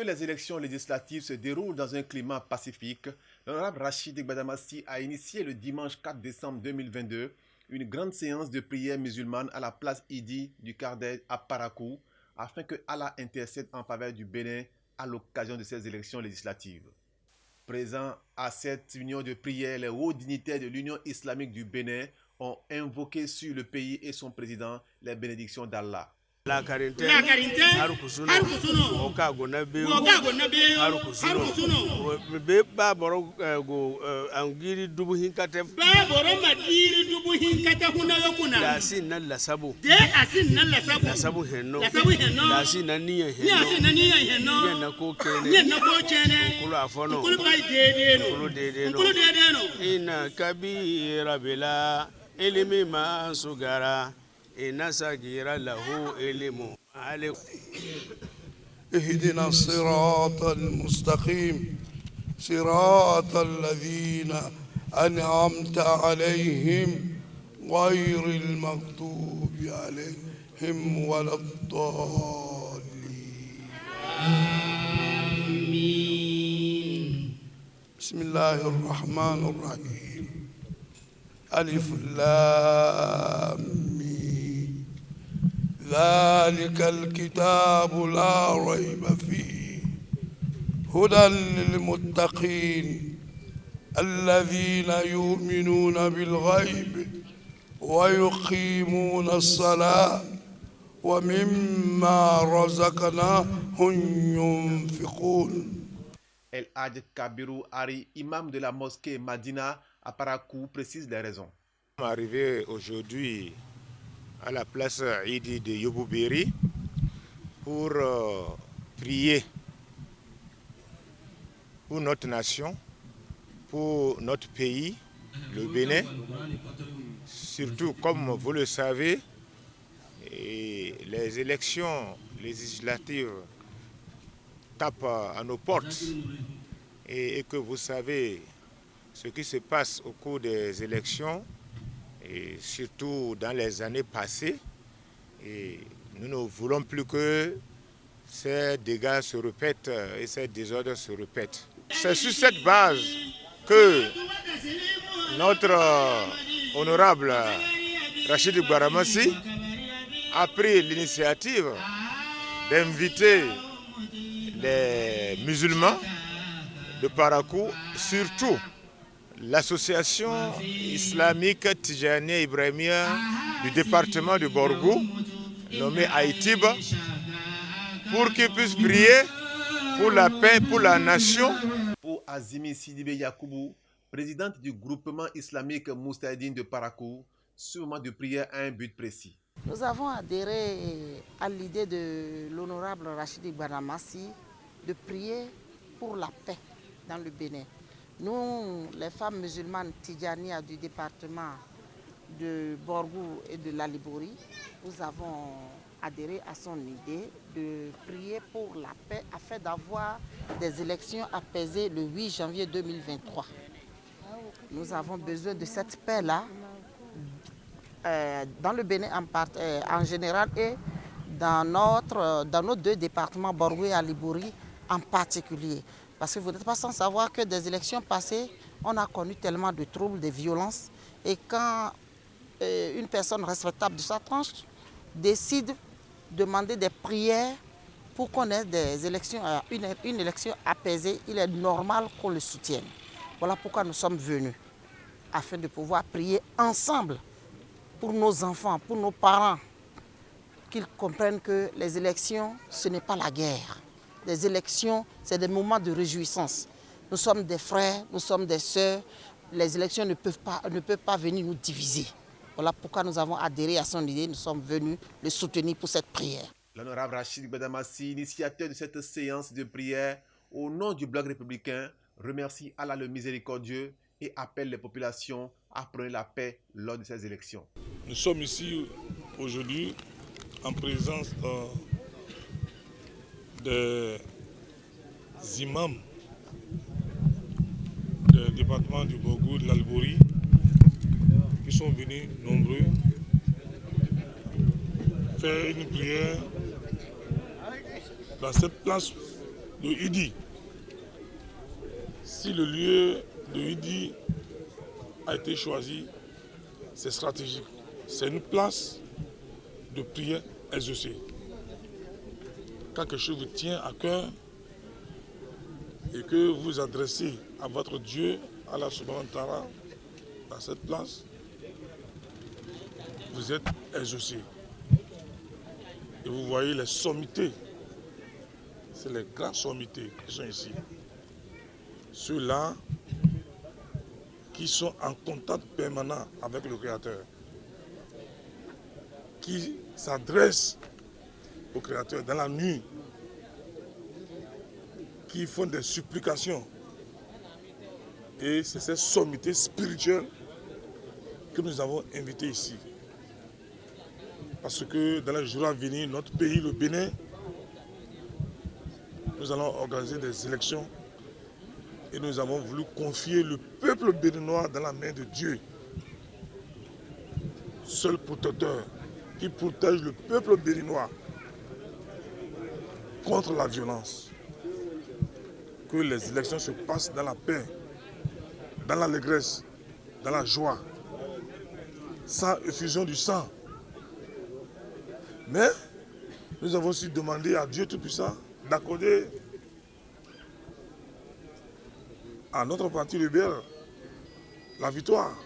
que les élections législatives se déroulent dans un climat pacifique, l'honorable Rachid Gbadamassi a initié le dimanche 4 décembre 2022 une grande séance de prière musulmane à la place Idi du Kardec à Parakou, afin que Allah intercède en faveur du Bénin à l'occasion de ces élections législatives. Présents à cette union de prière, les hauts dignitaires de l'Union islamique du Bénin ont invoqué sur le pays et son président les bénédictions d'Allah. La karinte har kusuno oka gona be har kusuno be ba boro go angiri dubu hinkate ba boro madiri dubu hinkate huna yokuna da sin nan la sabu de asin nan la sabu henno da sin nan niyan henno yen na ko kene kulu afono kulu bay dede no ina kabira bila ilimi ma sugara إنساجير له إلمو عليك اهدنا الصراط المستقيم صراط الذين أنعمت عليهم غير المغضوب عليهم ولا الضالين آمين. بسم الله الرحمن الرحيم ألف لام ذلك الكتاب لا ريب فيه هدى للمتقين الذين يؤمنون بالغيب ويقيمون الصلاة ومما رزقناهم ينفقون. El Hadj Kabirou Ari, imam de la mosquée Madina à Parakou, précise les raisons. Nous sommes arrivés aujourd'hui à la place Idi de Yobouberi pour prier pour notre nation, pour notre pays, le Bénin. Surtout, comme vous le savez, les élections législatives tapent à nos portes et que vous savez ce qui se passe au cours des élections, et surtout dans les années passées, et nous ne voulons plus que ces dégâts se répètent et ces désordres se répètent. C'est sur cette base que notre honorable Rachid Gbadamassi a pris l'initiative d'inviter les musulmans de Parakou, surtout l'association islamique Tijaniya Ibrahimiya du département de Borgou, nommée Haïtib, pour qu'ils puissent prier pour la paix, pour la nation. Pour Azimi Sidibé Yakoubou, présidente du groupement islamique Moustahidine de Parakou, ce moment de prière a un but précis. Nous avons adhéré à l'idée de l'honorable Rachid Gbadamassi de prier pour la paix dans le Bénin. Nous, les femmes musulmanes Tijaniya du département de Borgou et de la Libouri, nous avons adhéré à son idée de prier pour la paix afin d'avoir des élections apaisées le 8 janvier 2023. Nous avons besoin de cette paix-là dans le Bénin en général et dans nos deux départements, Borgou et Libouri en particulier. Parce que vous n'êtes pas sans savoir que des élections passées, on a connu tellement de troubles, de violences. Et quand une personne respectable de sa tranche décide de demander des prières pour qu'on ait des élections, une élection apaisée, il est normal qu'on le soutienne. Voilà pourquoi nous sommes venus, afin de pouvoir prier ensemble pour nos enfants, pour nos parents, qu'ils comprennent que les élections, ce n'est pas la guerre. Les élections, c'est des moments de réjouissance. Nous sommes des frères, nous sommes des sœurs. Les élections ne peuvent pas venir nous diviser. Voilà pourquoi nous avons adhéré à son idée. Nous sommes venus le soutenir pour cette prière. L'honorable Rachid Gbadamassi, initiateur de cette séance de prière, au nom du Bloc républicain, remercie Allah le miséricordieux et appelle les populations à prôner la paix lors de ces élections. Nous sommes ici aujourd'hui en présence des imams du département du Borgou, de l'Albouri, qui sont venus nombreux faire une prière dans cette place de Idi. Si le lieu de Idi a été choisi, c'est stratégique. C'est une place de prière exaucée. Quand quelque chose vous tient à cœur et que vous adressez à votre Dieu, à la Subhanahu wa Ta'ala, dans cette place, vous êtes exaucé. Et vous voyez les sommités. C'est les grandes sommités qui sont ici. Ceux-là qui sont en contact permanent avec le Créateur, qui s'adressent au Créateur dans la nuit, qui font des supplications. Et c'est cette sommité spirituelle que nous avons invitée ici. Parce que dans les jours à venir, notre pays, le Bénin, nous allons organiser des élections et nous avons voulu confier le peuple béninois dans la main de Dieu, seul protecteur qui protège le peuple béninois contre la violence. Que les élections se passent dans la paix, dans l'allégresse, dans la joie, sans effusion du sang. Mais nous avons aussi demandé à Dieu Tout-Puissant d'accorder à notre parti libéral la victoire.